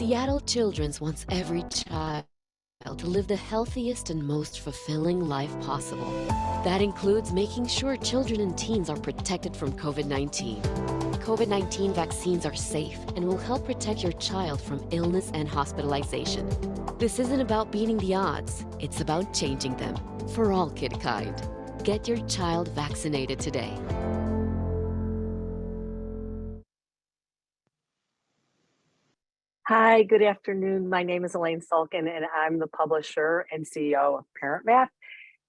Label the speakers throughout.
Speaker 1: Seattle Children's wants every child to live the healthiest and most fulfilling life possible. That includes making sure children and teens are protected from COVID-19. COVID-19 vaccines are safe and will help protect your child from illness and hospitalization. This isn't about beating the odds, it's about changing them for all kidkind. Get your child vaccinated today.
Speaker 2: Hi, good afternoon. My name is Elaine Sulkin, and I'm the publisher and CEO of ParentMap.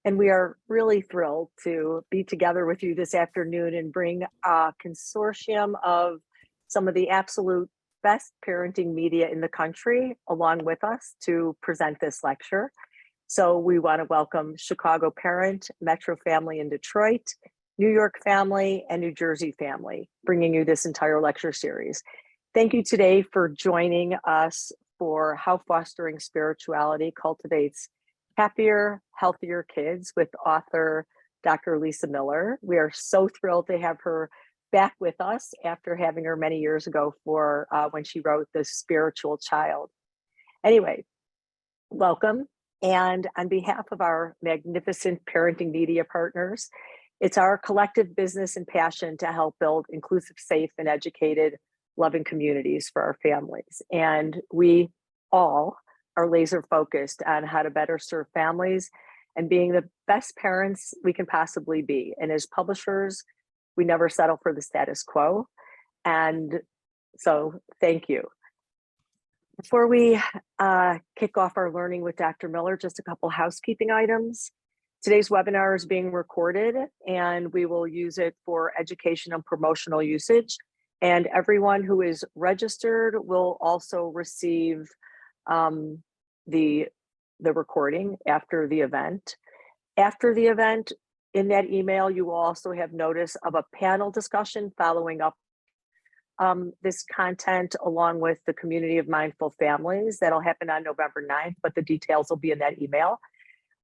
Speaker 2: And we are really thrilled to be together with you this afternoon and bring a consortium of some of the absolute best parenting media in the country along with us to present this lecture. So we want to welcome Chicago Parent, Metro Family in Detroit, New York Family, and New Jersey Family, bringing you this entire lecture series. Thank you today for joining us for How Fostering Spirituality Cultivates Happier, Healthier Kids with author Dr. Lisa Miller. We are so thrilled to have her back with us after having her many years ago for when she wrote The Spiritual Child. Anyway, welcome. And on behalf of our magnificent parenting media partners, it's our collective business and passion to help build inclusive, safe, and educated loving communities for our families. And we all are laser focused on how to better serve families and being the best parents we can possibly be. And as publishers, we never settle for the status quo. And so thank you. Before we kick off our learning with Dr. Miller, just a couple housekeeping items. Today's webinar is being recorded and we will use it for education and promotional usage. And everyone who is registered will also receive the recording after the event. After the event, in that email, you will also have notice of a panel discussion following up this content along with the Community of Mindful Families. That'll happen on November 9th, but the details will be in that email.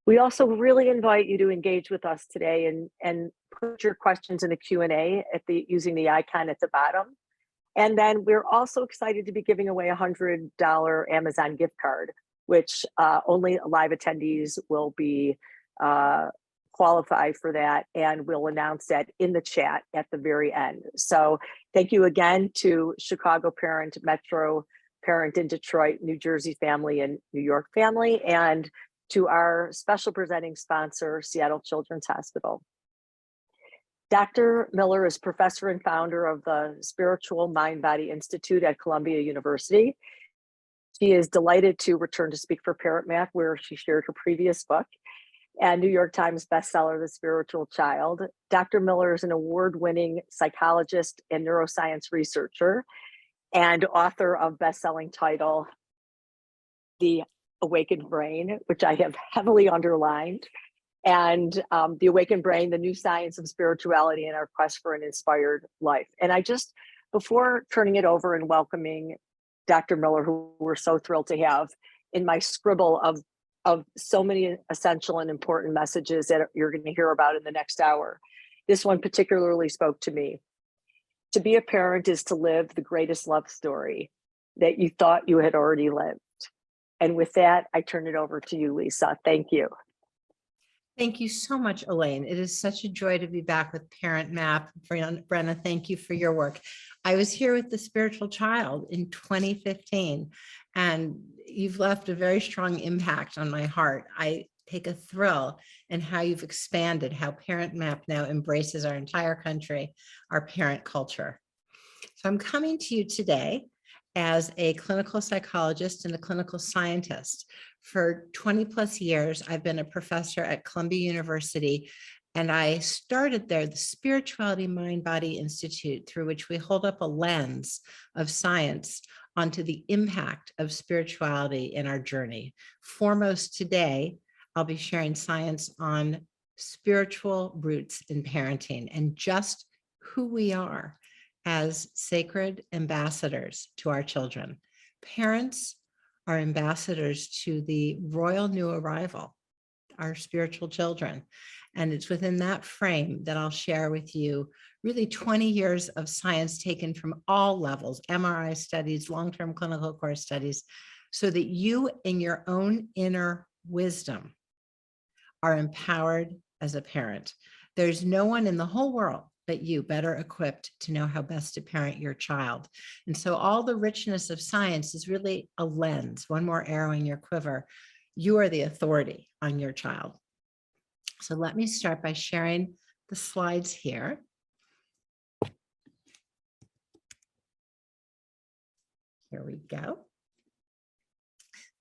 Speaker 2: We also really invite you to engage with us today and put your questions in the Q&A using the icon at the bottom. And then we're also excited to be giving away a $100 Amazon gift card, which only live attendees will be qualified for that. And we'll announce that in the chat at the very end. So thank you again to Chicago Parent, Metro Parent in Detroit, New Jersey Family, and New York Family, and to our special presenting sponsor, Seattle Children's Hospital. Dr. Miller is professor and founder of the Spiritual Mind-Body Institute at Columbia University. She is delighted to return to speak for ParentMap, where she shared her previous book, and New York Times bestseller, The Spiritual Child. Dr. Miller is an award-winning psychologist and neuroscience researcher and author of best-selling title, The Awakened Brain, which I have heavily underlined, and The Awakened Brain, the New Science of Spirituality and Our Quest for an Inspired Life. And I just, before turning it over and welcoming Dr. Miller, who we're so thrilled to have, in my scribble of so many essential and important messages that you're going to hear about in the next hour, this one particularly spoke to me. To be a parent is to live the greatest love story that you thought you had already lived. And with that, I turn it over to you, Lisa. Thank you.
Speaker 3: Thank you so much, Elaine. It is such a joy to be back with ParentMap. Brenna, thank you for your work. I was here with The Spiritual Child in 2015, and you've left a very strong impact on my heart. I take a thrill in how you've expanded, how ParentMap now embraces our entire country, our parent culture. So I'm coming to you today as a clinical psychologist and a clinical scientist. For 20 plus years, I've been a professor at Columbia University, and I started there the Spirituality Mind-Body Institute, through which we hold up a lens of science onto the impact of spirituality in our journey. Foremost today, I'll be sharing science on spiritual roots in parenting and just who we are as sacred ambassadors to our children. Parents are ambassadors to the royal new arrival, our spiritual children. And it's within that frame that I'll share with you really 20 years of science taken from all levels, MRI studies, long-term clinical course studies, so that you in your own inner wisdom are empowered as a parent. There's no one in the whole world but you better equipped to know how best to parent your child. And so all the richness of science is really a lens, one more arrow in your quiver. You are the authority on your child. So let me start by sharing the slides here. Here we go.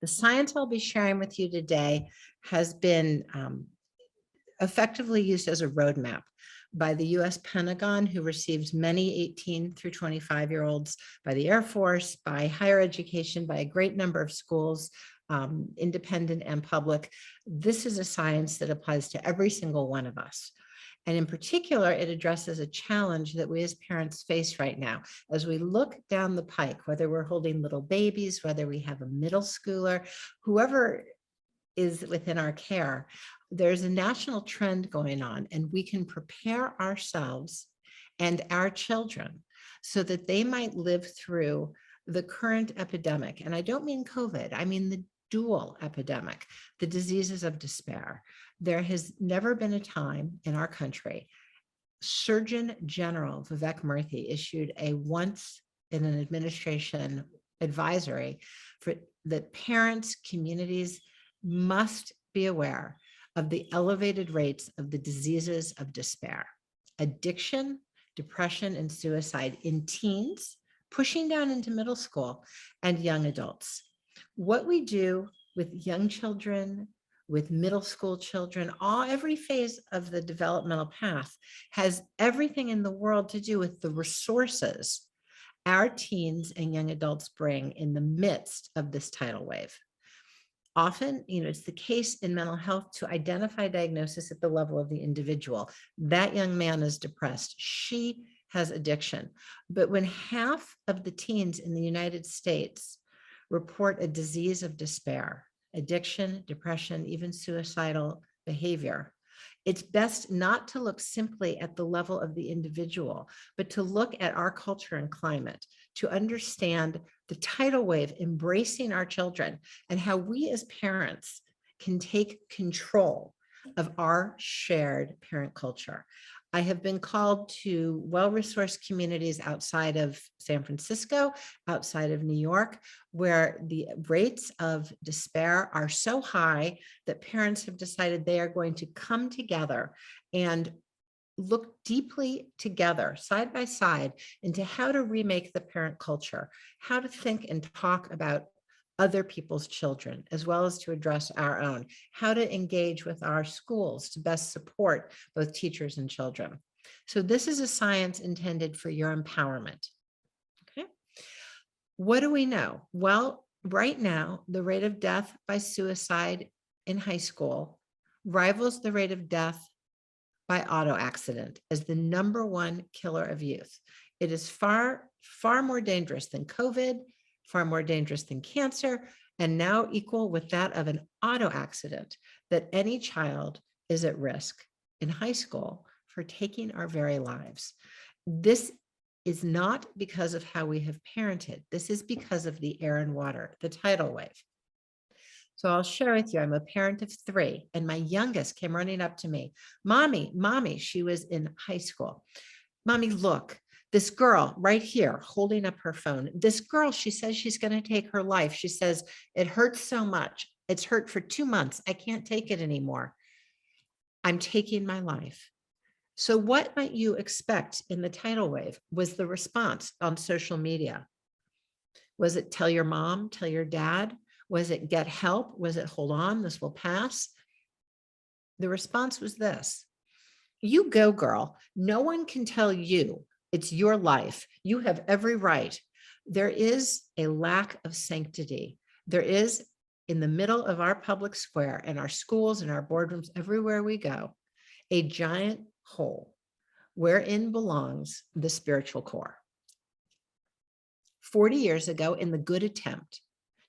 Speaker 3: The science I'll be sharing with you today has been effectively used as a roadmap by the US Pentagon, who receives many 18 through 25-year-olds, by the Air Force, by higher education, by a great number of schools, independent and public. This is a science that applies to every single one of us. And in particular, it addresses a challenge that we as parents face right now. As we look down the pike, whether we're holding little babies, whether we have a middle schooler, whoever is within our care, there's a national trend going on, and we can prepare ourselves and our children so that they might live through the current epidemic. And I don't mean COVID, I mean the dual epidemic, the diseases of despair. There has never been a time in our country. Surgeon General Vivek Murthy issued a once in an administration advisory for that parents, communities must be aware of the elevated rates of the diseases of despair, addiction, depression, and suicide in teens, pushing down into middle school and young adults. What we do with young children, with middle school children, every phase of the developmental path has everything in the world to do with the resources our teens and young adults bring in the midst of this tidal wave. Often, it's the case in mental health to identify diagnosis at the level of the individual. That young man is depressed. She has addiction. But when half of the teens in the United States report a disease of despair, addiction, depression, even suicidal behavior, it's best not to look simply at the level of the individual, but to look at our culture and climate, to understand the tidal wave embracing our children and how we as parents can take control of our shared parent culture. I have been called to well-resourced communities outside of San Francisco, outside of New York, where the rates of despair are so high that parents have decided they are going to come together and look deeply together, side by side, into how to remake the parent culture, how to think and talk about other people's children, as well as to address our own, how to engage with our schools to best support both teachers and children. So this is a science intended for your empowerment. Okay. What do we know? Well, right now, the rate of death by suicide in high school rivals the rate of death by auto accident as the #1 killer of youth. It is far, far more dangerous than COVID, far more dangerous than cancer, and now equal with that of an auto accident, that any child is at risk in high school for taking our very lives. This is not because of how we have parented. This is because of the air and water, the tidal wave. So I'll share with you, I'm a parent of 3, and my youngest came running up to me. Mommy, she was in high school. Mommy, look, this girl right here holding up her phone. This girl, she says she's going to take her life. She says, it hurts so much. It's hurt for 2 months. I can't take it anymore. I'm taking my life. So what might you expect in the tidal wave was the response on social media? Was it tell your mom, tell your dad? Was it get help? Was it hold on, this will pass? The response was this: you go, girl. No one can tell you. It's your life. You have every right. There is a lack of sanctity. There is, in the middle of our public square and our schools and our boardrooms, everywhere we go, a giant hole wherein belongs the spiritual core. 40 years ago, in the good attempt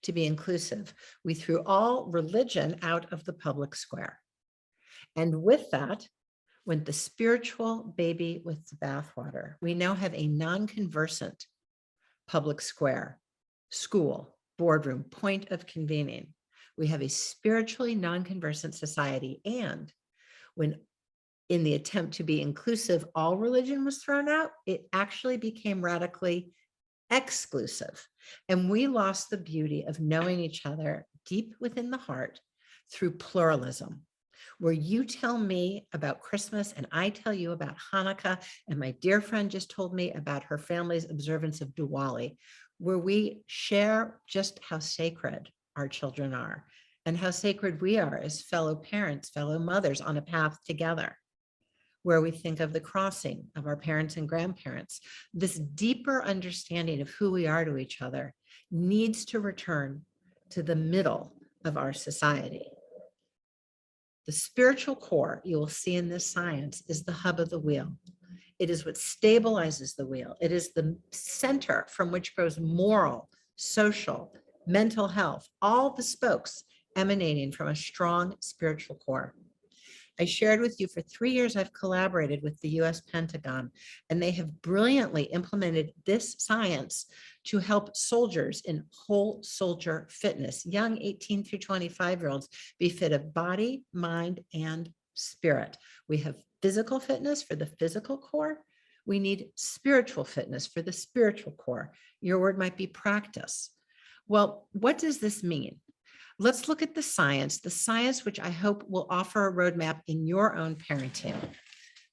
Speaker 3: to be inclusive, we threw all religion out of the public square. And with that went the spiritual baby with the bathwater. We now have a non-conversant public square, school, boardroom, point of convening. We have a spiritually non-conversant society. And when in the attempt to be inclusive, all religion was thrown out, it actually became radically exclusive. And we lost the beauty of knowing each other deep within the heart through pluralism, where you tell me about Christmas and I tell you about Hanukkah. And my dear friend just told me about her family's observance of Diwali, where we share just how sacred our children are and how sacred we are as fellow parents, fellow mothers on a path together, where we think of the crossing of our parents and grandparents. This deeper understanding of who we are to each other needs to return to the middle of our society. The spiritual core you will see in this science is the hub of the wheel. It is what stabilizes the wheel. It is the center from which grows moral, social, mental health, all the spokes emanating from a strong spiritual core. I shared with you for 3 years, I've collaborated with the US Pentagon, and they have brilliantly implemented this science to help soldiers in whole soldier fitness, young 18 through 25-year-olds, be fit of body, mind, and spirit. We have physical fitness for the physical core. We need spiritual fitness for the spiritual core. Your word might be practice. Well, what does this mean? Let's look at the science which I hope will offer a roadmap in your own parenting.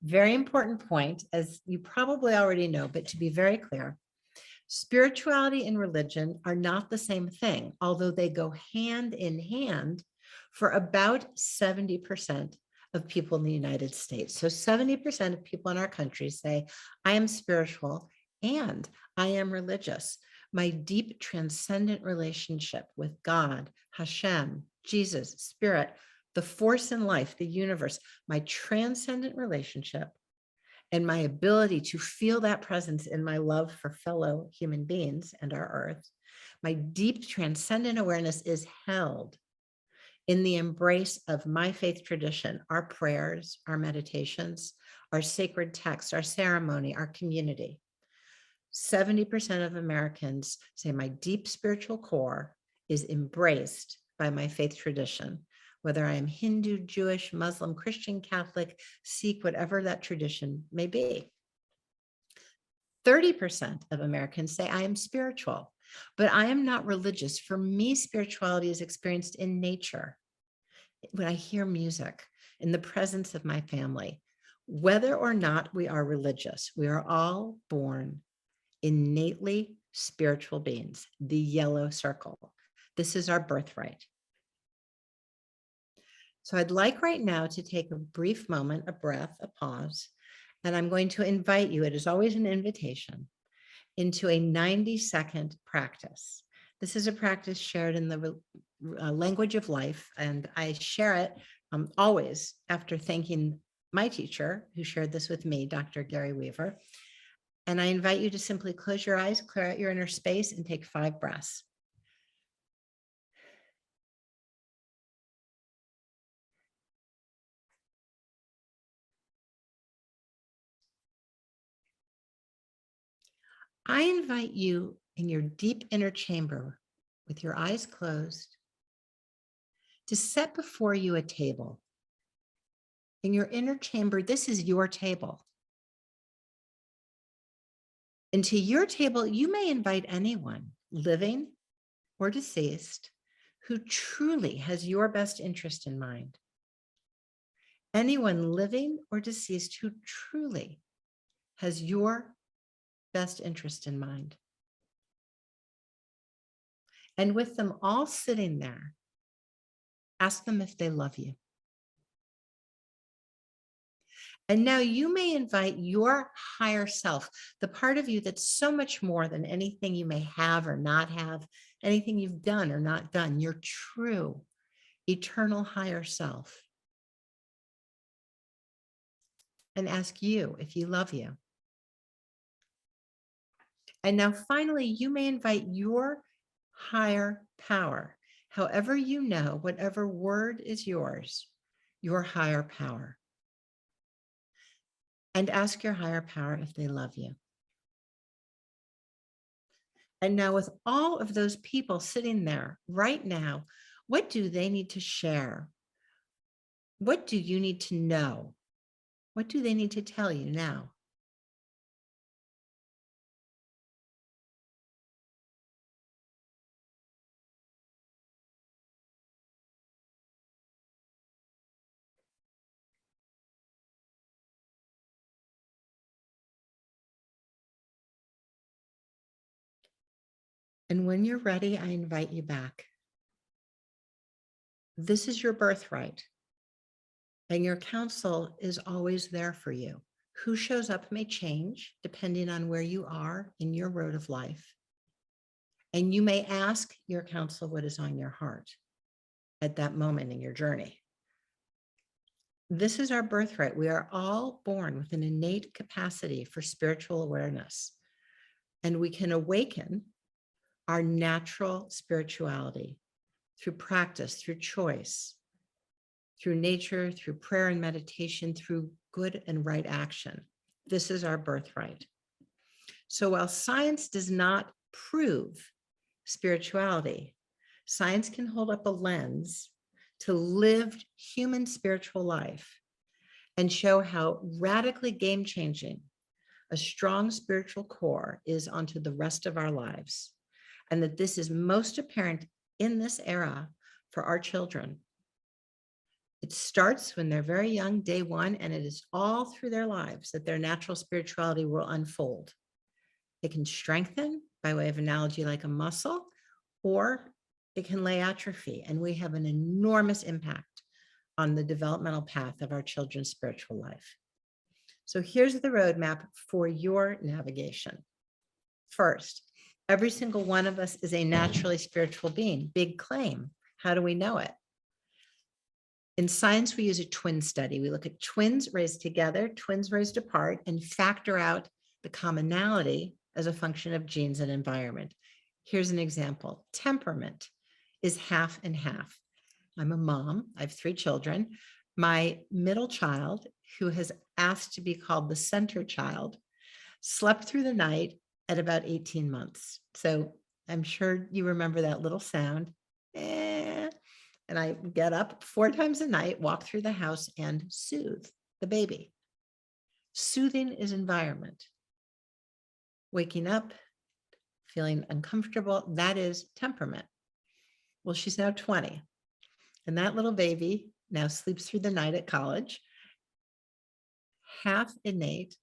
Speaker 3: Very important point, as you probably already know, but to be very clear, spirituality and religion are not the same thing, although they go hand in hand for about 70% of people in the United States. So 70% of people in our country say, I am spiritual and I am religious. My deep transcendent relationship with God, Hashem, Jesus, Spirit, the force in life, the universe, my transcendent relationship, and my ability to feel that presence in my love for fellow human beings and our earth, my deep transcendent awareness is held in the embrace of my faith tradition, our prayers, our meditations, our sacred texts, our ceremony, our community. 70% of Americans say my deep spiritual core is embraced by my faith tradition, whether I am Hindu, Jewish, Muslim, Christian, Catholic, Sikh, whatever that tradition may be. 30% of Americans say I am spiritual, but I am not religious. For me, spirituality is experienced in nature. When I hear music, in the presence of my family, whether or not we are religious, we are all born innately spiritual beings, the yellow circle. This is our birthright. So I'd like right now to take a brief moment, a breath, a pause, and I'm going to invite you, it is always an invitation, into a 90-second practice. This is a practice shared in the language of life, and I share it always after thanking my teacher who shared this with me, Dr. Gary Weaver. And I invite you to simply close your eyes, clear out your inner space, and take 5 breaths. I invite you in your deep inner chamber with your eyes closed to set before you a table. In your inner chamber, this is your table. And to your table, you may invite anyone, living or deceased, who truly has your best interest in mind. Anyone living or deceased who truly has your best interest in mind. And with them all sitting there, ask them if they love you. And now you may invite your higher self, the part of you that's so much more than anything you may have or not have, anything you've done or not done, your true, eternal higher self. And ask you if you love you. And now finally, you may invite your higher power, however you know, whatever word is yours, your higher power. And ask your higher power if they love you. And now, with all of those people sitting there right now, what do they need to share? What do you need to know? What do they need to tell you now? And when you're ready, I invite you back. This is your birthright, and your counsel is always there for you. Who shows up may change depending on where you are in your road of life. And you may ask your counsel what is on your heart at that moment in your journey. This is our birthright. We are all born with an innate capacity for spiritual awareness, and we can awaken our natural spirituality through practice, through choice, through nature, through prayer and meditation, through good and right action. This is our birthright. So while science does not prove spirituality, science can hold up a lens to lived human spiritual life and show how radically game-changing a strong spiritual core is onto the rest of our lives, and that this is most apparent in this era for our children. It starts when they're very young, day one, and it is all through their lives that their natural spirituality will unfold. It can strengthen by way of analogy like a muscle, or it can lay atrophy, and we have an enormous impact on the developmental path of our children's spiritual life. So here's the roadmap for your navigation. First, every single one of us is a naturally spiritual being. Big claim. How do we know it? In science, we use a twin study. We look at twins raised together, twins raised apart, and factor out the commonality as a function of genes and environment. Here's an example. Temperament is half and half. I'm a mom. I have 3 children. My middle child, who has asked to be called the center child, slept through the night at about 18 months. So I'm sure you remember that little sound. And I get up 4 times a night, walk through the house, and soothe the baby. Soothing is environment. Waking up, feeling uncomfortable, that is temperament. Well, she's now 20. And that little baby now sleeps through the night at college. Half innate,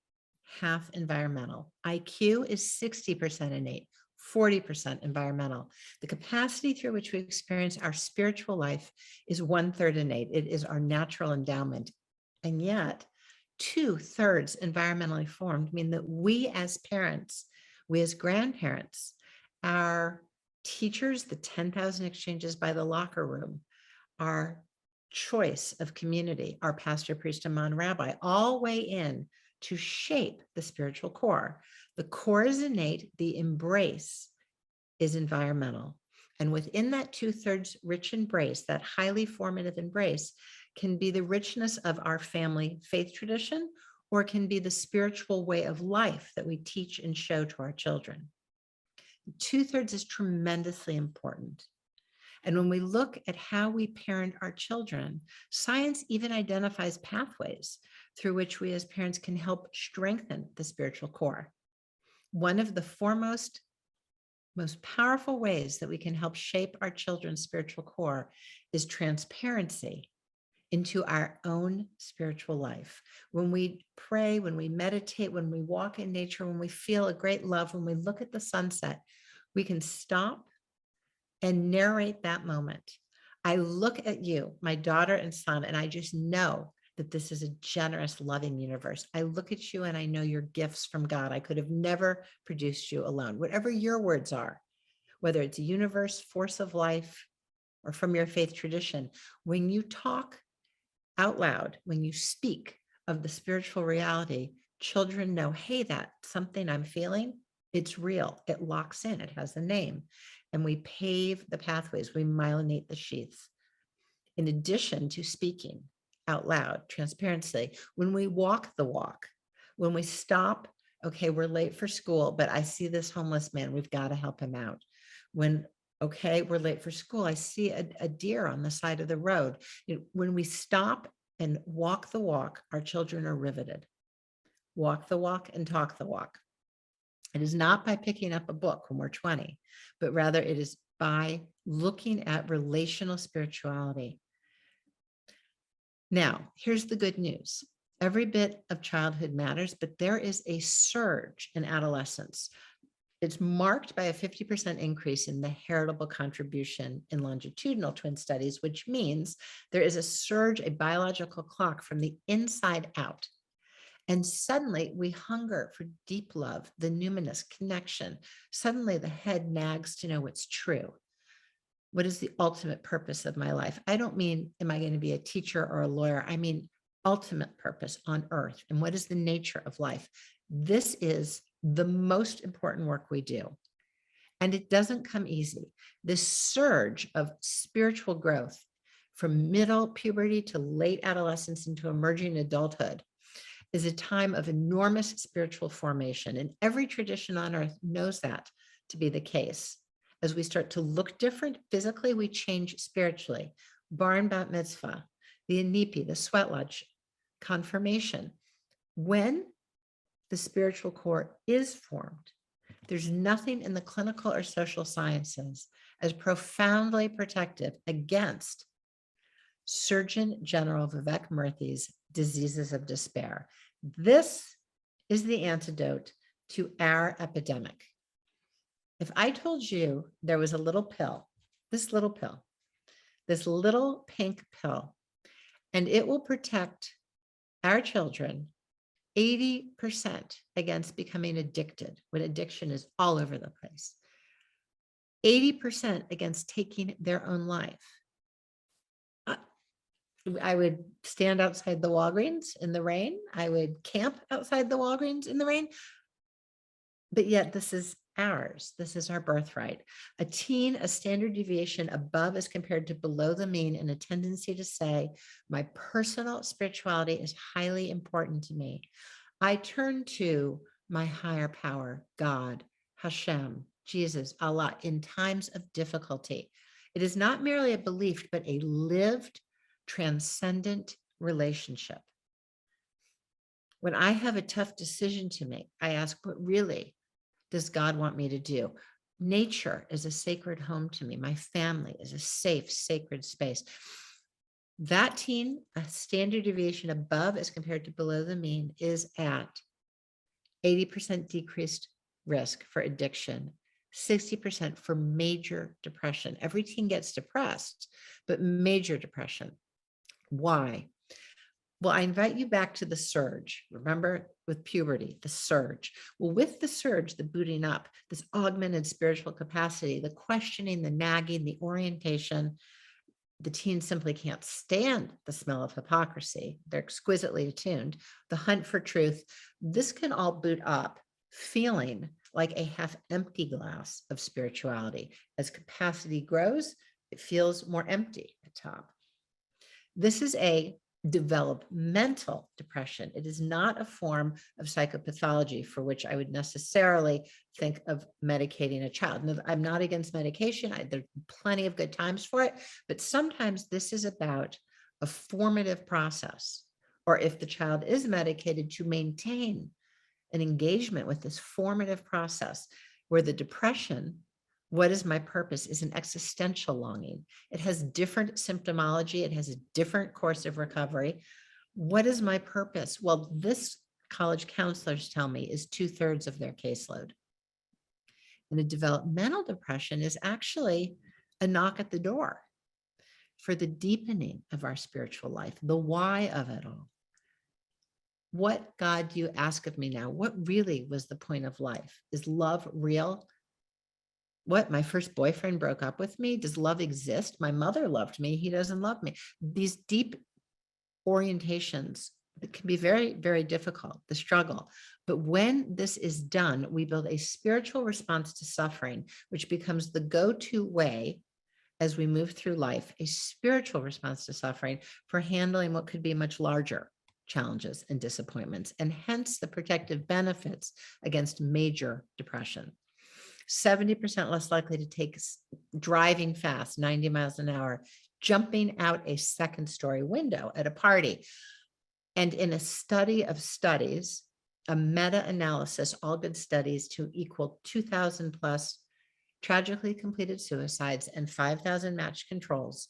Speaker 3: half environmental. IQ is 60% innate, 40% environmental. The capacity through which we experience our spiritual life is 1/3 innate. It is our natural endowment. And yet 2/3 environmentally formed mean that we as parents, we as grandparents, our teachers, the 10,000 exchanges by the locker room, our choice of community, our pastor, priest, imam, rabbi, all weigh in to shape the spiritual core. The core is innate, the embrace is environmental. And within that 2/3 rich embrace, that highly formative embrace, can be the richness of our family faith tradition, or can be the spiritual way of life that we teach and show to our children. 2/3 is tremendously important. And when we look at how we parent our children, science even identifies pathways through which we as parents can help strengthen the spiritual core. One of the foremost, most powerful ways that we can help shape our children's spiritual core is transparency into our own spiritual life. When we pray, when we meditate, when we walk in nature, when we feel a great love, when we look at the sunset, we can stop and narrate that moment. I look at you, my daughter and son, and I just know that this is a generous, loving universe. I look at you and I know you're gifts from God. I could have never produced you alone. Whatever your words are, whether it's a universe, force of life, or from your faith tradition, when you talk out loud, when you speak of the spiritual reality, children know, hey, that's something I'm feeling. It's real. It locks in. It has a name. And we pave the pathways. We myelinate the sheaths. In addition to speaking out loud, transparency. When we walk the walk, when we stop, okay, we're late for school, but I see this homeless man, we've got to help him out. When, okay, we're late for school, I see a deer on the side of the road. When we stop and walk the walk, our children are riveted. Walk the walk and talk the walk. It is not by picking up a book when we're 20, but rather it is by looking at relational spirituality. Now, here's the good news. Every bit of childhood matters, but there is a surge in adolescence. It's marked by a 50% increase in the heritable contribution in longitudinal twin studies, which means there is a surge, a biological clock from the inside out. And suddenly we hunger for deep love, the numinous connection. Suddenly the head nags to know what's true. What is the ultimate purpose of my life? I don't mean, am I going to be a teacher or a lawyer? I mean, ultimate purpose on earth. And what is the nature of life? This is the most important work we do. And it doesn't come easy. This surge of spiritual growth from middle puberty to late adolescence into emerging adulthood is a time of enormous spiritual formation. And every tradition on earth knows that to be the case. As we start to look different physically, we change spiritually. Bar and bat mitzvah, the inipi, the sweat lodge, confirmation. When the spiritual core is formed, there's nothing in the clinical or social sciences as profoundly protective against Surgeon General Vivek Murthy's diseases of despair. This is the antidote to our epidemic. If I told you there was a little pill, this little pink pill, and it will protect our children 80% against becoming addicted when addiction is all over the place, 80% against taking their own life. I would stand outside the Walgreens in the rain. I would camp outside the Walgreens in the rain. But yet this is ours. This is our birthright. A teen, a standard deviation above as compared to below the mean, and a tendency to say, my personal spirituality is highly important to me. I turn to my higher power, God, Hashem, Jesus, Allah, in times of difficulty. It is not merely a belief, but a lived, transcendent relationship. When I have a tough decision to make, I ask, what really does God want me to do? Nature is a sacred home to me. My family is a safe, sacred space. That teen, a standard deviation above as compared to below the mean, is at 80% decreased risk for addiction, 60% for major depression. Every teen gets depressed, but major depression. Why? Well, I invite you back to the surge. Remember with puberty, the surge. Well, with the surge, the booting up, this augmented spiritual capacity, the questioning, the nagging, the orientation, the teens simply can't stand the smell of hypocrisy. They're exquisitely attuned. The hunt for truth. This can all boot up feeling like a half empty glass of spirituality. As capacity grows, it feels more empty at top. This is a developmental depression. It is not a form of psychopathology for which I would necessarily think of medicating a child. Now, I'm not against medication. There's plenty of good times for it, but sometimes this is about a formative process, or if the child is medicated, to maintain an engagement with this formative process where the depression, what is my purpose, is an existential longing. It has different symptomology. It has a different course of recovery. What is my purpose? Well, this college counselors tell me is 2/3 of their caseload. And a developmental depression is actually a knock at the door for the deepening of our spiritual life, the why of it all. What, God, do you ask of me now? What really was the point of life? Is love real? What, my first boyfriend broke up with me? Does love exist? My mother loved me. He doesn't love me. These deep orientations, it can be very, very difficult, the struggle. But when this is done, we build a spiritual response to suffering, which becomes the go-to way as we move through life, a spiritual response to suffering for handling what could be much larger challenges and disappointments, and hence the protective benefits against major depression. 70% less likely to take driving fast, 90 miles an hour, jumping out a second-story window at a party. And in a study of studies, a meta-analysis, all good studies to equal 2,000 plus tragically completed suicides and 5,000 matched controls,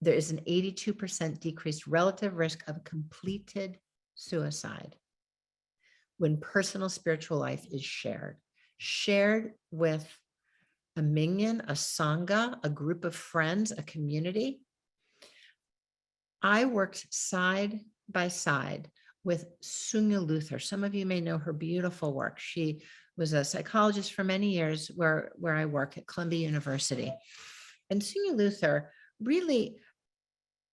Speaker 3: there is an 82% decreased relative risk of completed suicide when personal spiritual life is shared with a minyan, a sangha, a group of friends, a community. I worked side by side with Sonia Luther. Some of you may know her beautiful work. She was a psychologist for many years where I work at Columbia University. And Sonia Luther really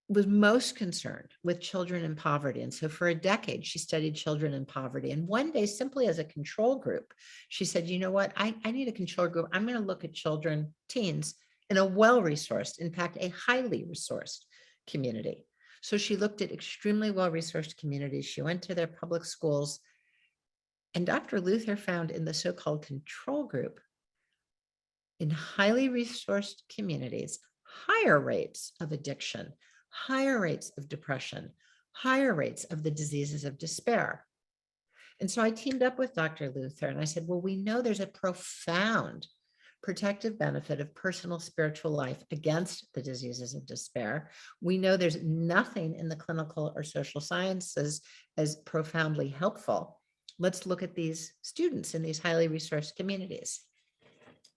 Speaker 3: was most concerned with children in poverty. And so for a decade, she studied children in poverty. And one day, simply as a control group, she said, you know what, I need a control group. I'm going to look at children, teens, in a well-resourced, in fact, a highly resourced community. So she looked at extremely well-resourced communities. She went to their public schools. And Dr. Luther found in the so-called control group, in highly resourced communities, higher rates of addiction, higher rates of depression, higher rates of the diseases of despair. And so I teamed up with Dr. Luther and I said, well, we know there's a profound protective benefit of personal spiritual life against the diseases of despair. We know there's nothing in the clinical or social sciences as profoundly helpful. Let's look at these students in these highly resourced communities.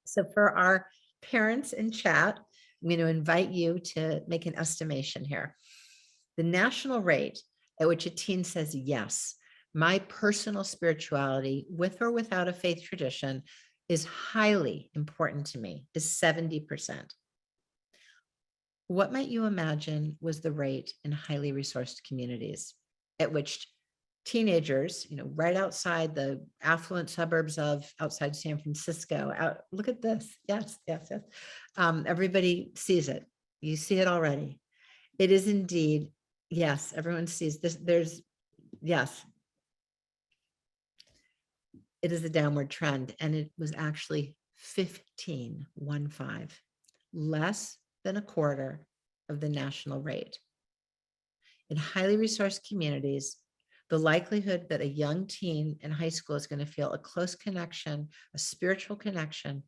Speaker 3: So for our parents in chat, I'm going to invite you to make an estimation here. The national rate at which a teen says, yes, my personal spirituality, with or without a faith tradition, is highly important to me, is 70%. What might you imagine was the rate in highly resourced communities at which teenagers, right outside the affluent suburbs of outside San Francisco, look at this. Yes. Everybody sees it. You see it already. It is indeed, yes, everyone sees this. Yes. It is a downward trend, and it was actually 15, less than a quarter of the national rate. In highly resourced communities, the likelihood that a young teen in high school is going to feel a close connection, a spiritual connection,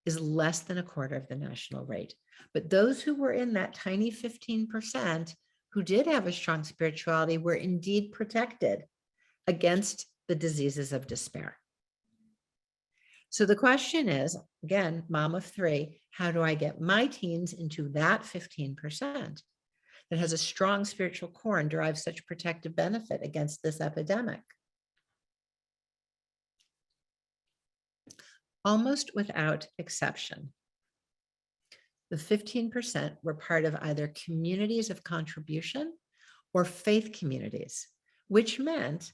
Speaker 3: is less than a quarter of the national rate. But those who were in that tiny 15% who did have a strong spirituality were indeed protected against the diseases of despair. So the question is, again, mom of three, how do I get my teens into that 15%? That has a strong spiritual core and derives such protective benefit against this epidemic? Almost without exception, the 15% were part of either communities of contribution or faith communities, which meant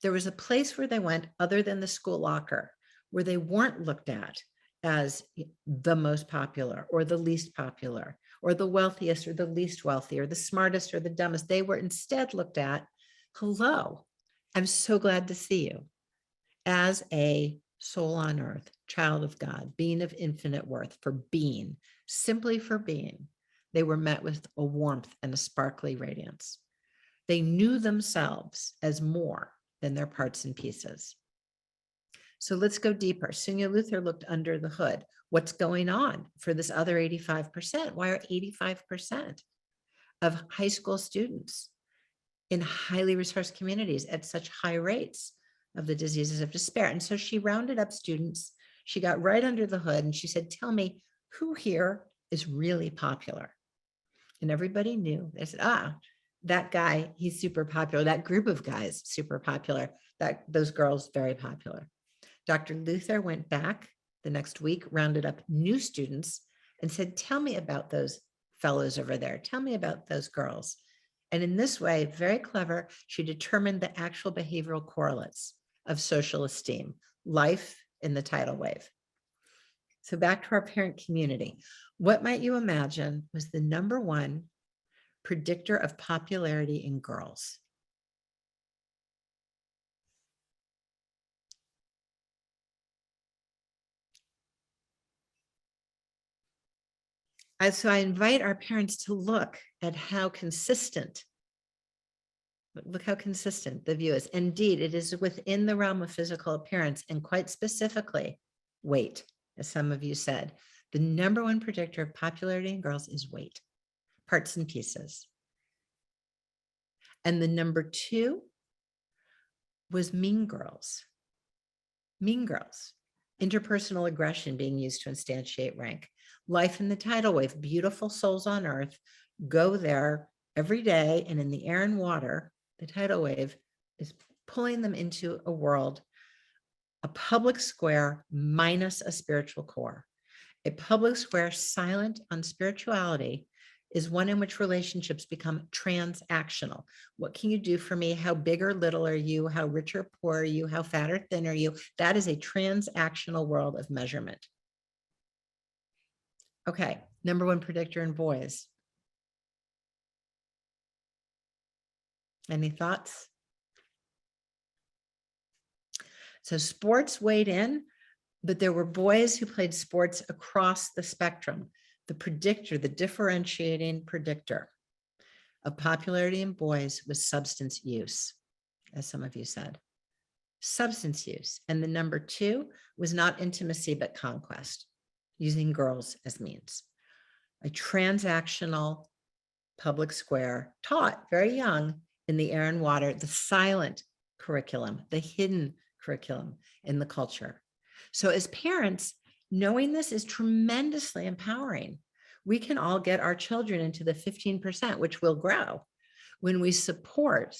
Speaker 3: there was a place where they went other than the school locker, where they weren't looked at as the most popular or the least popular, or the wealthiest or the least wealthy, or the smartest or the dumbest. They were instead looked at, hello, I'm so glad to see you, as a soul on earth, child of God, being of infinite worth, for being, simply for being. They were met with a warmth and a sparkly radiance. They knew themselves as more than their parts and pieces. So let's go deeper. Sonia Luther looked under the hood. What's going on for this other 85%? Why are 85% of high school students in highly resourced communities at such high rates of the diseases of despair? And so she rounded up students. She got right under the hood and she said, tell me who here is really popular. And everybody knew. They said, that guy, he's super popular. That group of guys, super popular. Those girls, very popular. Dr. Luther went back the next week, rounded up new students and said, tell me about those fellows over there. Tell me about those girls. And in this way, very clever, she determined the actual behavioral correlates of social esteem, life in the tidal wave. So back to our parent community. What might you imagine was the number one predictor of popularity in girls? So I invite our parents to look at how consistent, look how consistent the view is. Indeed, it is within the realm of physical appearance, and quite specifically, weight, as some of you said. The number one predictor of popularity in girls is weight, parts and pieces. And the number two was mean girls. Mean girls. Interpersonal aggression being used to instantiate rank. Life in the tidal wave, beautiful souls on earth go there every day, and in the air and water, the tidal wave is pulling them into a world, a public square minus a spiritual core. A public square silent on spirituality is one in which relationships become transactional. What can you do for me? How big or little are you? How rich or poor are you? How fat or thin are you? That is a transactional world of measurement. Okay, number one predictor in boys. Any thoughts? So sports weighed in, but there were boys who played sports across the spectrum. The predictor, the differentiating predictor of popularity in boys was substance use, as some of you said. Substance use. And the number two was not intimacy, but conquest, using girls as means. A transactional public square taught very young in the air and water, the silent curriculum, the hidden curriculum in the culture. So as parents, knowing this is tremendously empowering. We can all get our children into the 15%, which will grow when we support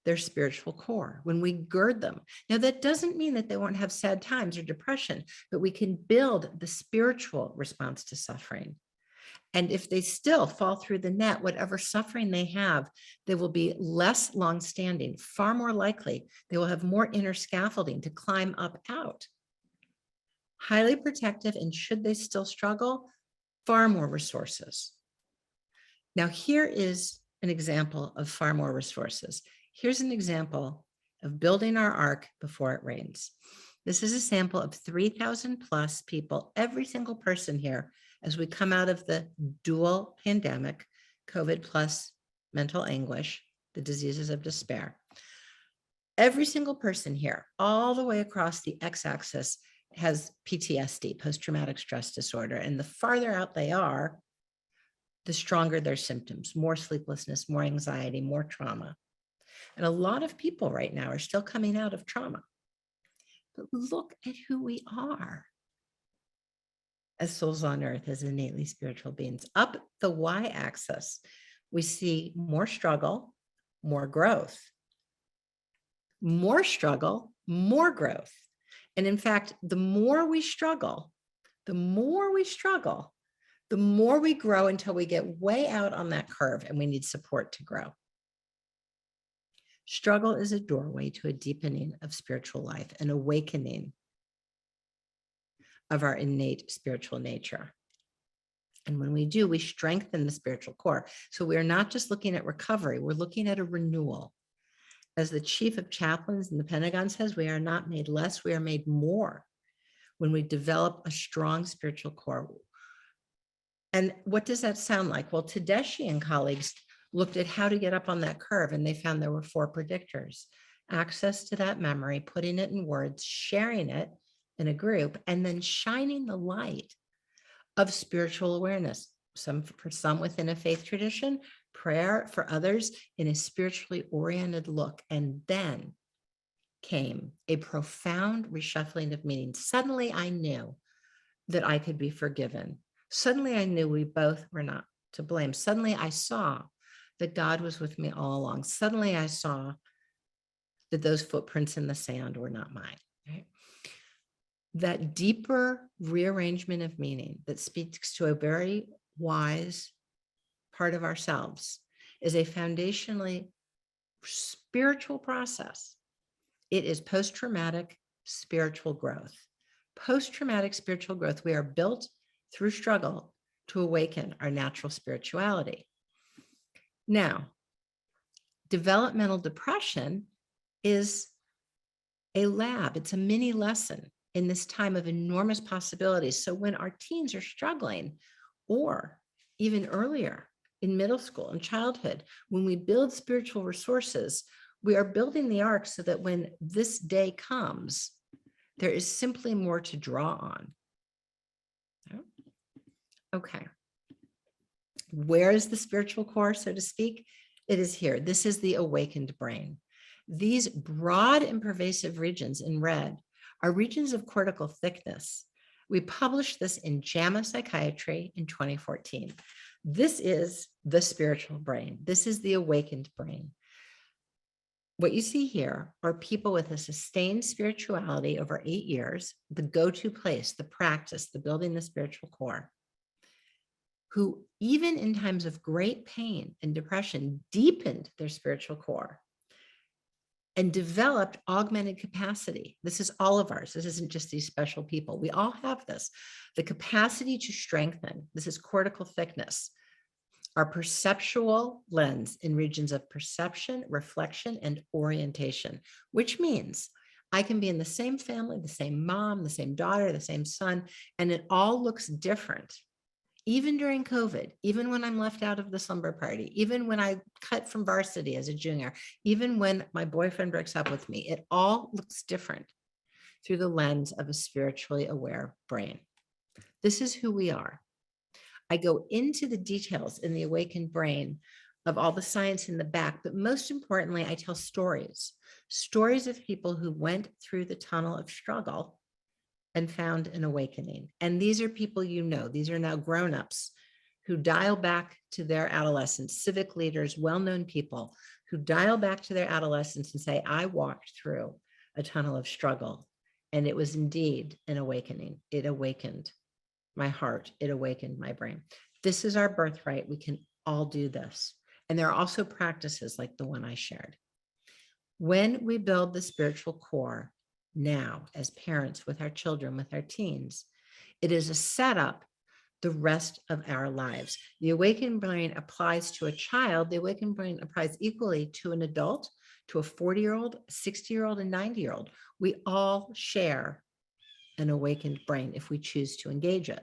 Speaker 3: their spiritual core, when we gird them. Now, that doesn't mean that they won't have sad times or depression, but we can build the spiritual response to suffering. And if they still fall through the net, whatever suffering they have, they will be less long-standing, far more likely. They will have more inner scaffolding to climb up out. Highly protective, and should they still struggle, far more resources. Now, here is an example of far more resources. Here's an example of building our ark before it rains. This is a sample of 3,000 plus people, every single person here, as we come out of the dual pandemic, COVID plus mental anguish, the diseases of despair. Every single person here, all the way across the x-axis, has PTSD, post-traumatic stress disorder. And the farther out they are, the stronger their symptoms, more sleeplessness, more anxiety, more trauma. And a lot of people right now are still coming out of trauma. But look at who we are as souls on earth, as innately spiritual beings. Up the y-axis, we see more struggle, more growth. More struggle, more growth. And in fact, the more we struggle, the more we grow until we get way out on that curve and we need support to grow. Struggle is a doorway to a deepening of spiritual life, an awakening of our innate spiritual nature. And when we do, we strengthen the spiritual core. So we're not just looking at recovery, we're looking at a renewal. As the chief of chaplains in the Pentagon says, we are not made less, we are made more when we develop a strong spiritual core. And what does that sound like? Well, Tedeschi and colleagues looked at how to get up on that curve, and they found there were 4 predictors: access to that memory, putting it in words, sharing it in a group, and then shining the light of spiritual awareness. For some within a faith tradition, prayer; for others in a spiritually oriented look. And then came a profound reshuffling of meaning. Suddenly I knew that I could be forgiven. Suddenly I knew we both were not to blame. Suddenly I saw that God was with me all along. Suddenly I saw that those footprints in the sand were not mine. Right? That deeper rearrangement of meaning that speaks to a very wise part of ourselves is a foundationally spiritual process. It is post-traumatic spiritual growth, Post-traumatic spiritual growth, we are built through struggle to awaken our natural spirituality. Now, developmental depression is a lab. It's a mini lesson in this time of enormous possibilities. So when our teens are struggling, or even earlier in middle school and childhood, when we build spiritual resources, we are building the ark so that when this day comes, there is simply more to draw on. Okay. Where is the spiritual core, so to speak? It is here. This is the awakened brain. These broad and pervasive regions in red are regions of cortical thickness. We published this in JAMA Psychiatry in 2014. This is the spiritual brain. This is the awakened brain. What you see here are people with a sustained spirituality over 8 years, the go-to place, the practice, the building the spiritual core, who even in times of great pain and depression deepened their spiritual core and developed augmented capacity. This is all of ours. This isn't just these special people. We all have this. The capacity to strengthen. This is cortical thickness. Our perceptual lens in regions of perception, reflection, and orientation, which means I can be in the same family, the same mom, the same daughter, the same son, and it all looks different. Even during COVID, even when I'm left out of the slumber party, even when I cut from varsity as a junior, even when my boyfriend breaks up with me, it all looks different through the lens of a spiritually aware brain. This is who we are. I go into the details in the awakened brain of all the science in the back, but most importantly, I tell stories of people who went through the tunnel of struggle and found an awakening. And these are people you know. These are now grown-ups who dial back to their adolescence, civic leaders, well-known people who dial back to their adolescence and say, I walked through a tunnel of struggle, and it was indeed an awakening. It awakened my heart. It awakened my brain. This is our birthright. We can all do this. And there are also practices like the one I shared. When we build the spiritual core now as parents with our children, with our teens, it is a setup the rest of our lives. The awakened brain applies to a child. The awakened brain applies equally to an adult, to a 40-year-old, 60-year-old, and 90-year-old. We all share an awakened brain if we choose to engage it.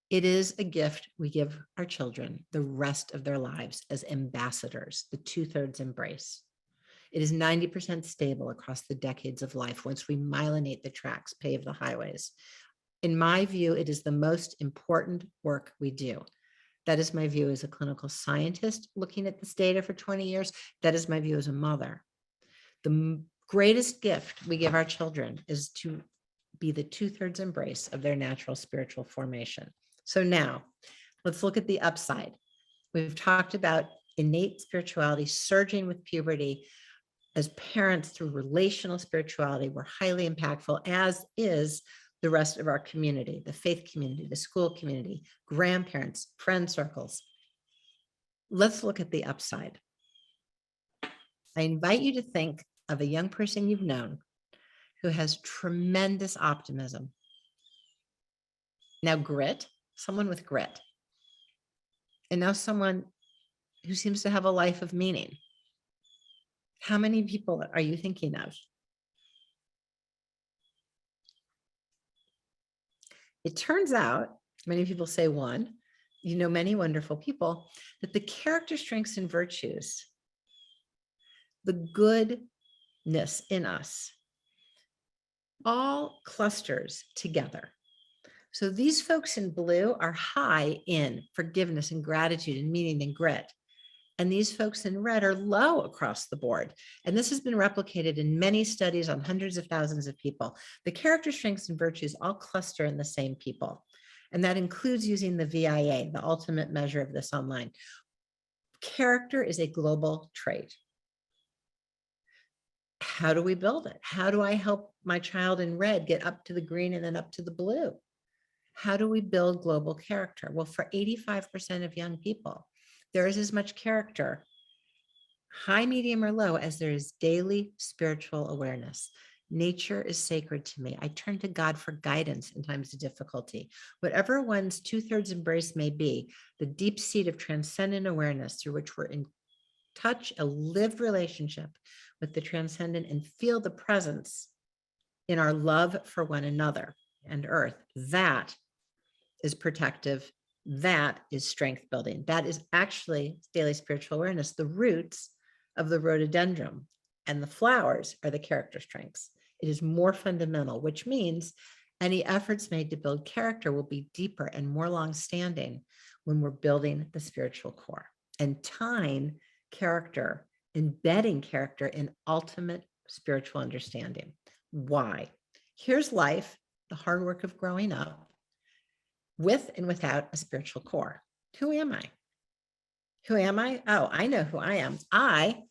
Speaker 3: It is a gift we give our children the rest of their lives as ambassadors, the 2/3 embrace. It is 90% stable across the decades of life once we myelinate the tracks, pave the highways. In my view, it is the most important work we do. That is my view as a clinical scientist looking at this data for 20 years. That is my view as a mother. The greatest gift we give our children is to be the 2/3 embrace of their natural spiritual formation. So now let's look at the upside. We've talked about innate spirituality surging with puberty. As parents, through relational spirituality, we're highly impactful, as is the rest of our community, the faith community, the school community, grandparents, friend circles. Let's look at the upside. I invite you to think of a young person you've known who has tremendous optimism. Now grit, someone with grit. And now someone who seems to have a life of meaning. How many people are you thinking of? It turns out, many people say one, you know many wonderful people, that the character strengths and virtues, the goodness in us, all clusters together. So these folks in blue are high in forgiveness and gratitude and meaning and grit. And these folks in red are low across the board. And this has been replicated in many studies on hundreds of thousands of people. The character strengths and virtues all cluster in the same people. And that includes using the VIA, the ultimate measure of this online. Character is a global trait. How do we build it? How do I help my child in red get up to the green and then up to the blue? How do we build global character? Well, for 85% of young people, there is as much character, high, medium, or low, as there is daily spiritual awareness. Nature is sacred to me. I turn to God for guidance in times of difficulty. Whatever one's two-thirds embrace may be, the deep seat of transcendent awareness through which we're in touch, a lived relationship with the transcendent, and feel the presence in our love for one another and earth. That is protective. That is strength building. That is actually daily spiritual awareness, the roots of the rhododendron, and the flowers are the character strengths. It is more fundamental, which means any efforts made to build character will be deeper and more long-standing when we're building the spiritual core and tying character, embedding character in ultimate spiritual understanding. Why? Here's life, the hard work of growing up, with and without a spiritual core. Who am I? Who am I? Oh, I know who I am. I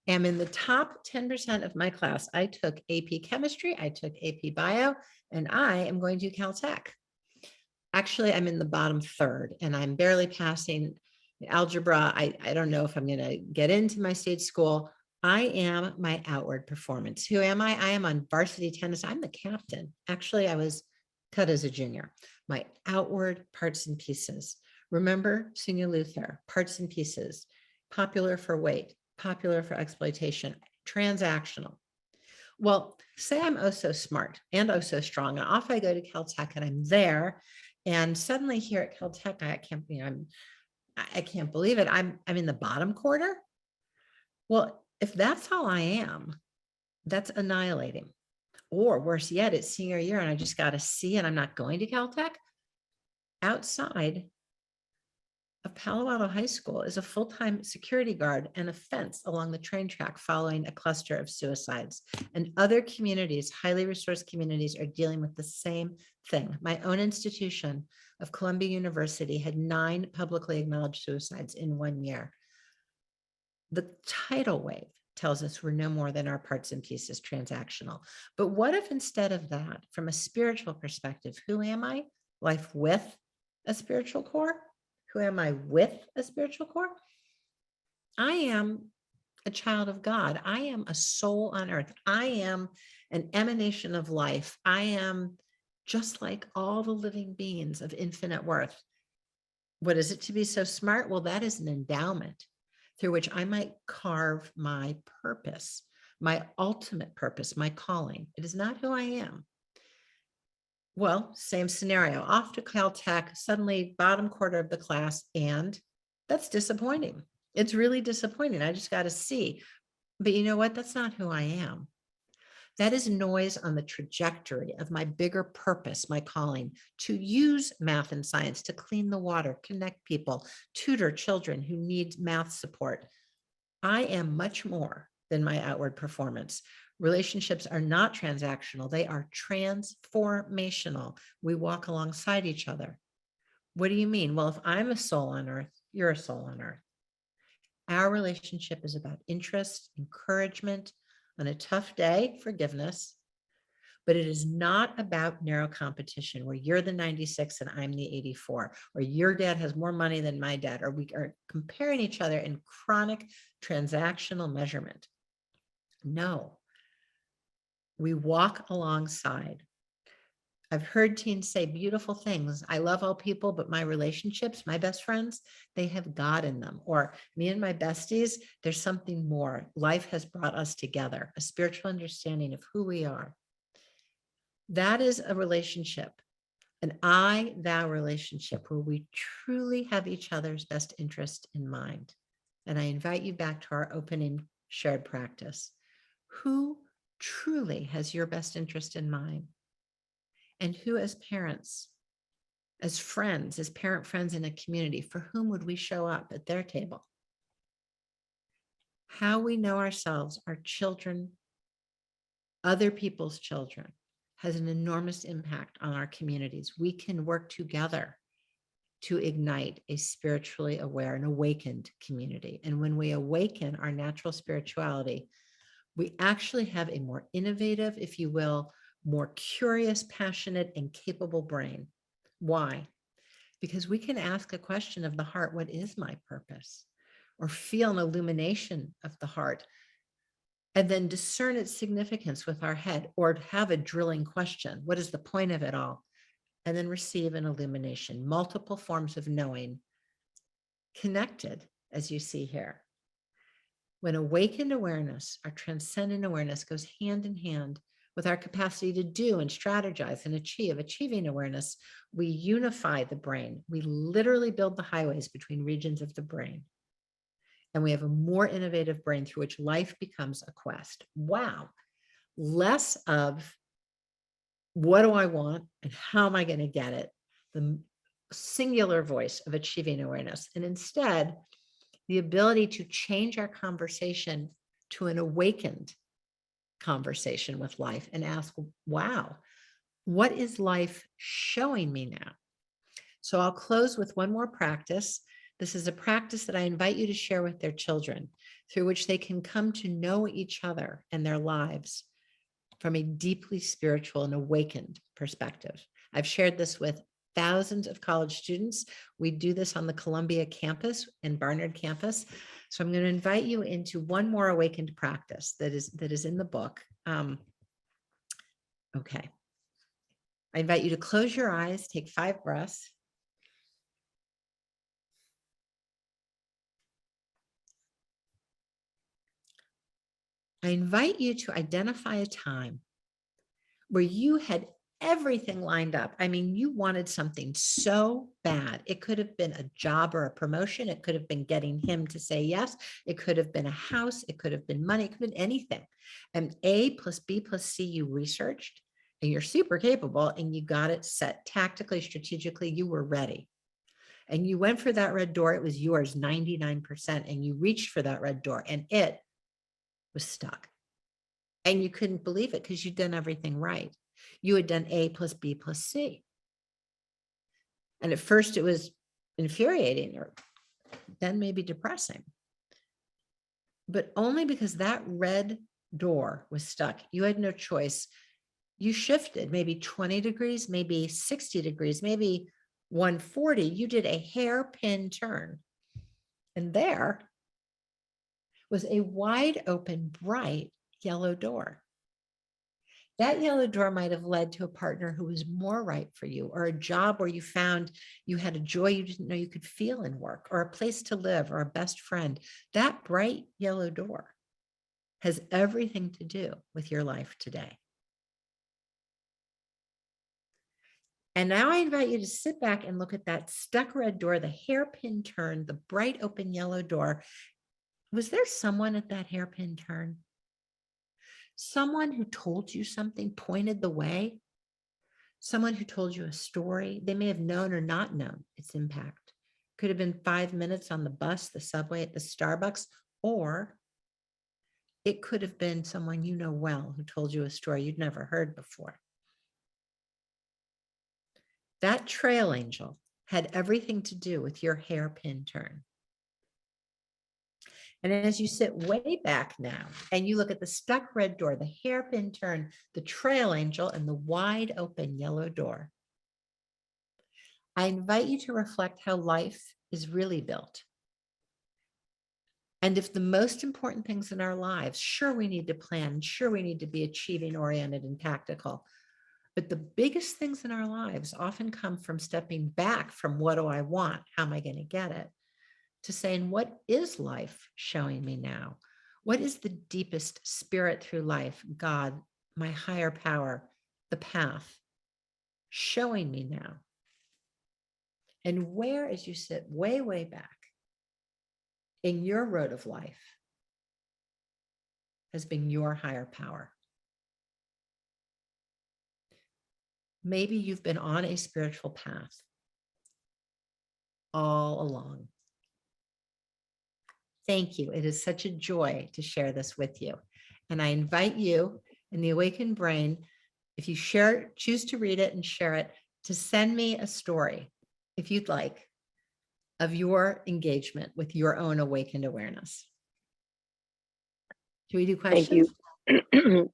Speaker 3: am in the top 10% of my class. I took AP Chemistry, I took AP Bio, and I am going to Caltech. Actually, I'm in the bottom third, and I'm barely passing algebra. I don't know if I'm going to get into my state school. I am my outward performance. Who am I? I am on varsity tennis. I'm the captain. Actually, I was cut as a junior. My outward parts and pieces. Remember Signe Luther, parts and pieces, popular for weight, popular for exploitation, transactional. Well, say I'm oh so smart and oh so strong, and off I go to Caltech, and I'm there, and suddenly here at Caltech, I can't believe it. I'm in the bottom quarter. Well, if that's all I am, that's annihilating. Or worse yet, it's senior year and I just got a C and I'm not going to Caltech. Outside of Palo Alto High School is a full-time security guard and a fence along the train track following a cluster of suicides. And other communities, highly resourced communities, are dealing with the same thing. My own institution of Columbia University had 9 publicly acknowledged suicides in 1 year. The tidal wave tells us we're no more than our parts and pieces, transactional. But what if instead of that, from a spiritual perspective, who am I? Life with a spiritual core? Who am I with a spiritual core? I am a child of God. I am a soul on earth. I am an emanation of life. I am just like all the living beings of infinite worth. What is it to be so smart? Well, that is an endowment through which I might carve my purpose, my ultimate purpose, my calling. It is not who I am. Well, same scenario, off to Caltech, suddenly bottom quarter of the class, and that's disappointing. It's really disappointing. I just got a C. But you know what? That's not who I am. That is noise on the trajectory of my bigger purpose, my calling, to use math and science to clean the water, connect people, tutor children who need math support. I am much more than my outward performance. Relationships are not transactional. They are transformational. We walk alongside each other. What do you mean? Well, if I'm a soul on earth, you're a soul on earth. Our relationship is about interest, encouragement, on a tough day, forgiveness, but it is not about narrow competition where you're the 96 and I'm the 84, or your dad has more money than my dad, or we are comparing each other in chronic transactional measurement. No, we walk alongside. I've heard teens say beautiful things. I love all people, but my relationships, my best friends, they have God in them. Or me and my besties, there's something more. Life has brought us together, a spiritual understanding of who we are. That is a relationship, an I-thou relationship where we truly have each other's best interest in mind. And I invite you back to our opening shared practice. Who truly has your best interest in mind? And who, as parents, as friends, as parent friends in a community, for whom would we show up at their table? How we know ourselves, our children, other people's children, has an enormous impact on our communities. We can work together to ignite a spiritually aware and awakened community. And when we awaken our natural spirituality, we actually have a more innovative, if you will, more curious, passionate, and capable brain. Why? Because we can ask a question of the heart, what is my purpose? Or feel an illumination of the heart. and then discern its significance with our head, or have a drilling question. What is the point of it all? And then receive an illumination, multiple forms of knowing connected, as you see here. When awakened awareness, our transcendent awareness, goes hand in hand with our capacity to do and strategize and achieving awareness, we unify the brain. We literally build the highways between regions of the brain. And we have a more innovative brain through which life becomes a quest. Wow. Less of what do I want and how am I going to get it? The singular voice of achieving awareness. And instead, the ability to change our conversation to an awakened conversation with life and ask, wow, what is life showing me now? So I'll close with one more practice. This is a practice that I invite you to share with their children, through which they can come to know each other and their lives from a deeply spiritual and awakened perspective. I've shared this with thousands of college students. We do this on the Columbia campus and Barnard campus. So I'm going to invite you into one more awakened practice that is in the book. Okay. I invite you to close your eyes, take 5 breaths. I invite you to identify a time where you had everything lined up. I mean, you wanted something so bad. It could have been a job or a promotion. It could have been getting him to say yes. It could have been a house. It could have been money. It could have been anything. And A plus B plus C, you researched, and you're super capable, and you got it set tactically, strategically. You were ready. And you went for that red door. It was yours 99%. And you reached for that red door, and it was stuck. And you couldn't believe it because you'd done everything right. You had done A plus B plus C. And at first it was infuriating, or then maybe depressing. But only because that red door was stuck. You had no choice. You shifted maybe 20 degrees, maybe 60 degrees, maybe 140. You did a hairpin turn. And there was a wide open, bright yellow door. That yellow door might have led to a partner who was more right for you, or a job where you found you had a joy you didn't know you could feel in work, or a place to live, or a best friend. That bright yellow door has everything to do with your life today. And now I invite you to sit back and look at that stuck red door, the hairpin turn, the bright open yellow door. Was there someone at that hairpin turn? Someone who told you something, pointed the way? Someone who told you a story? They may have known or not known its impact. Could have been 5 minutes on the bus, the subway, at the Starbucks, or it could have been someone you know well who told you a story you'd never heard before. That trail angel had everything to do with your hairpin turn. And as you sit way back now and you look at the stuck red door, the hairpin turn, the trail angel, and the wide open yellow door, I invite you to reflect how life is really built. And if the most important things in our lives, sure, we need to plan, sure, we need to be achieving oriented and tactical, but the biggest things in our lives often come from stepping back from what do I want? How am I going to get it? To saying, what is life showing me now? What is the deepest spirit through life, God, my higher power, the path, showing me now? And where, as you sit way, way back in your road of life, has been your higher power? Maybe you've been on a spiritual path all along. Thank you. It is such a joy to share this with you. And I invite you in the Awakened Brain, if you choose to read it and share it, to send me a story, if you'd like, of your engagement with your own awakened awareness. Should we do questions?
Speaker 2: Thank you.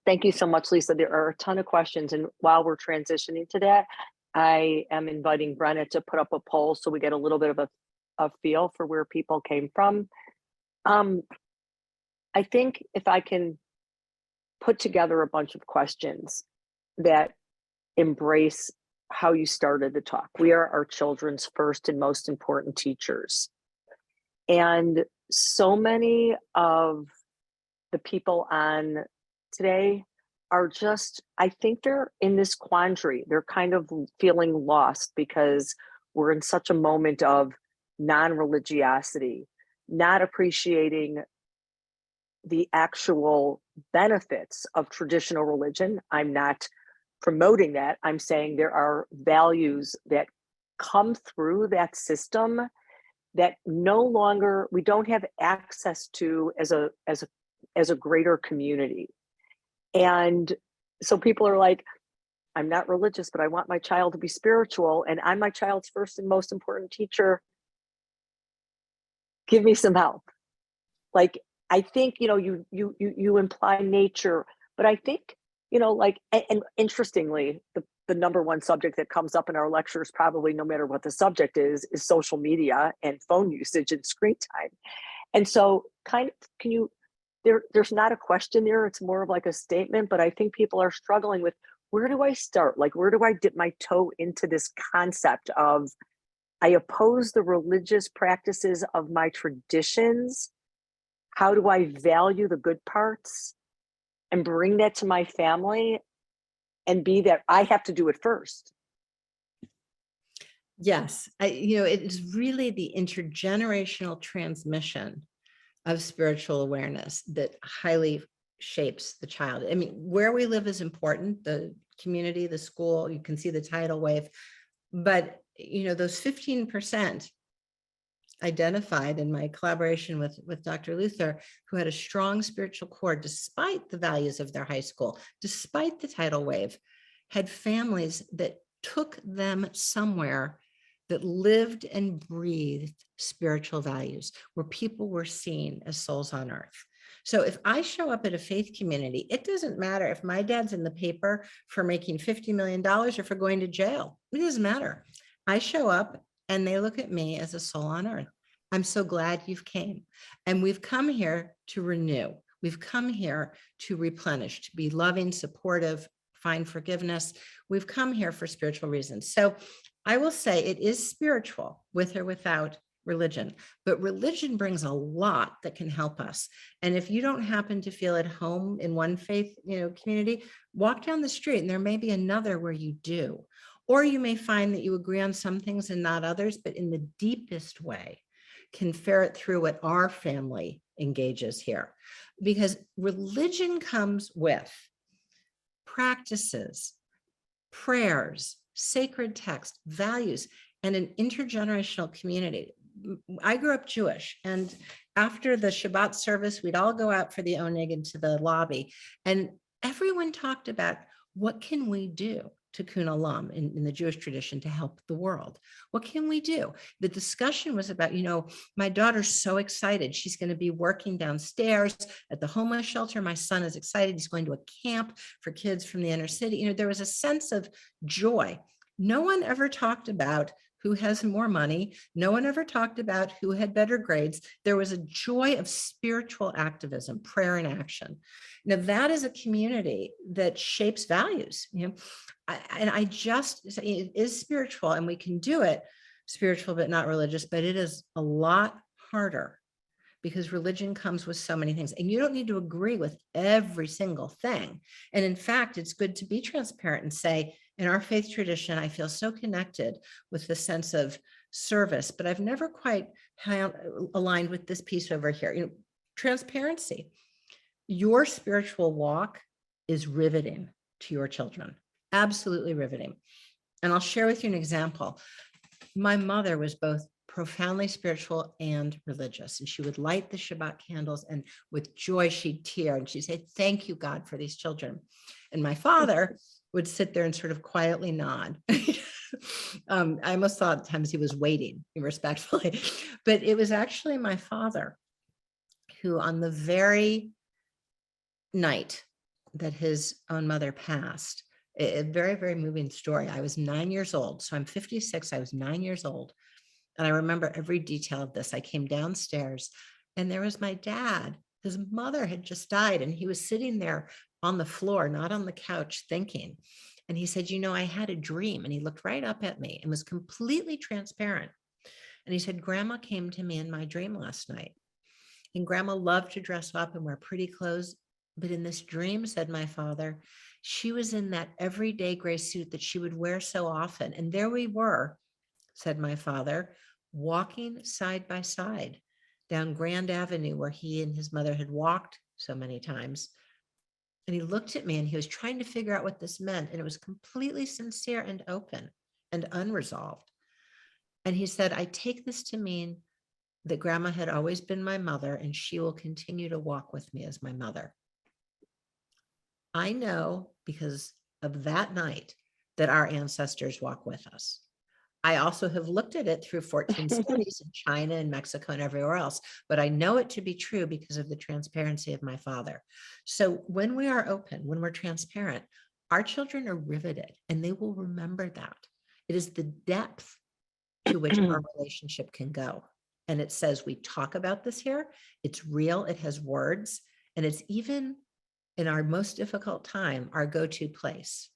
Speaker 2: Thank you so much, Lisa. There are a ton of questions. And while we're transitioning to that, I am inviting Brenna to put up a poll so we get a little bit of a feel for where people came from. I think if I can put together a bunch of questions that embrace how you started the talk. We are our children's first and most important teachers. And so many of the people on today are just, I think they're in this quandary. They're kind of feeling lost because we're in such a moment of non-religiosity, not appreciating the actual benefits of traditional religion. I'm not promoting that. I'm saying there are values that come through that system that no longer we don't have access to as a greater community. And so people are like, I'm not religious, but I want my child to be spiritual, and I'm my child's first and most important teacher. Give me some help. Like, I think, you imply nature, but I think, and interestingly, the number one subject that comes up in our lectures, probably no matter what the subject is social media and phone usage and screen time. And so there's not a question there, it's more of like a statement, but I think people are struggling with, where do I start? Like, where do I dip my toe into this concept of, I oppose the religious practices of my traditions. How do I value the good parts and bring that to my family and be that I have to do it first?
Speaker 3: Yes, it is really the intergenerational transmission of spiritual awareness that highly shapes the child. I mean, where we live is important, the community, the school, you can see the tidal wave, but those 15% identified in my collaboration with Dr. Luther, who had a strong spiritual core despite the values of their high school, despite the tidal wave, had families that took them somewhere that lived and breathed spiritual values, where people were seen as souls on earth. So if I show up at a faith community, it doesn't matter if my dad's in the paper for making $50 million or for going to jail. It doesn't matter. I show up and they look at me as a soul on earth. I'm so glad you've came. And we've come here to renew. We've come here to replenish, to be loving, supportive, find forgiveness. We've come here for spiritual reasons. So I will say it is spiritual, with or without religion, but religion brings a lot that can help us. And if you don't happen to feel at home in one faith, community, walk down the street and there may be another where you do. Or you may find that you agree on some things and not others, but in the deepest way can ferret through what our family engages here. Because religion comes with practices, prayers, sacred text, values, and an intergenerational community. I grew up Jewish, and after the Shabbat service, we'd all go out for the oneg into the lobby, and everyone talked about, what can we do to Tikkun Olam in the Jewish tradition to help the world? What can we do? The discussion was about, my daughter's so excited. She's going to be working downstairs at the homeless shelter. My son is excited. He's going to a camp for kids from the inner city. There was a sense of joy. No one ever talked about who has more money. No one ever talked about who had better grades. There was a joy of spiritual activism, prayer and action. Now that is a community that shapes values. I just say it is spiritual, and we can do it spiritual, but not religious, but it is a lot harder because religion comes with so many things, and you don't need to agree with every single thing. And in fact, it's good to be transparent and say, in our faith tradition, I feel so connected with the sense of service, but I've never quite aligned with this piece over here. Transparency. Your spiritual walk is riveting to your children. Absolutely riveting. And I'll share with you an example. My mother was both profoundly spiritual and religious, and she would light the Shabbat candles, and with joy she'd tear, and she'd say, "Thank you, God, for these children." And my father would sit there and sort of quietly nod. I almost thought at times he was waiting respectfully, but it was actually my father who, on the very night that his own mother passed, a very, very moving story. I was 9 years old. So I'm 56. I was 9 years old. And I remember every detail of this. I came downstairs and there was my dad. His mother had just died, and he was sitting there on the floor, not on the couch, thinking. And he said, I had a dream. And he looked right up at me and was completely transparent. And he said, Grandma came to me in my dream last night. And Grandma loved to dress up and wear pretty clothes. But in this dream, said my father, she was in that everyday gray suit that she would wear so often. And there we were, said my father, walking side by side down Grand Avenue where he and his mother had walked so many times. And he looked at me and he was trying to figure out what this meant. And it was completely sincere and open and unresolved. And he said, I take this to mean that Grandma had always been my mother and she will continue to walk with me as my mother. I know because of that night that our ancestors walk with us. I also have looked at it through 14 studies in China and Mexico and everywhere else, but I know it to be true because of the transparency of my father. So when we are open, when we're transparent, our children are riveted and they will remember that. It is the depth to which our relationship can go. And it says, we talk about this here. It's real. It has words. And it's even in our most difficult time, our go-to place.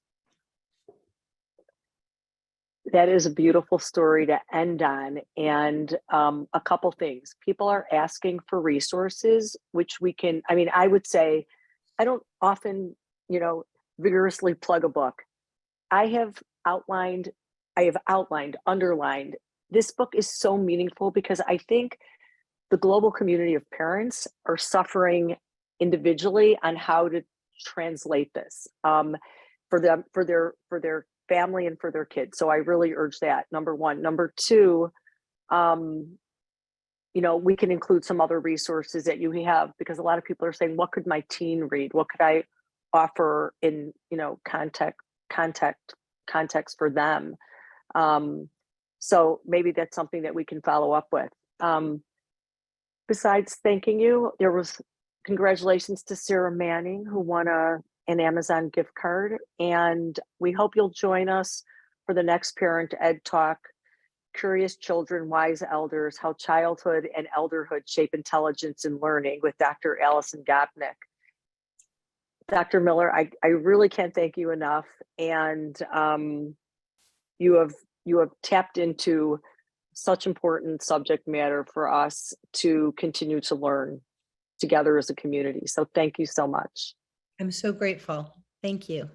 Speaker 2: That is a beautiful story to end on. And a couple things. People are asking for resources, which we can, I would say, I don't often, vigorously plug a book. I have outlined, underlined, this book is so meaningful because I think the global community of parents are suffering individually on how to translate this for them, for their family and for their kids. So I really urge that, number one. Number two, we can include some other resources that you have, because a lot of people are saying, what could my teen read? What could I offer in, context for them? So maybe that's something that we can follow up with. Besides thanking you, there was congratulations to Sarah Manning, who won an Amazon gift card. And we hope you'll join us for the next Parent Ed Talk, Curious Children, Wise Elders, How Childhood and Elderhood Shape Intelligence and Learning, with Dr. Allison Gopnik. Dr. Miller, I really can't thank you enough. And you have tapped into such important subject matter for us to continue to learn together as a community. So thank you so much.
Speaker 3: I'm so grateful. Thank you.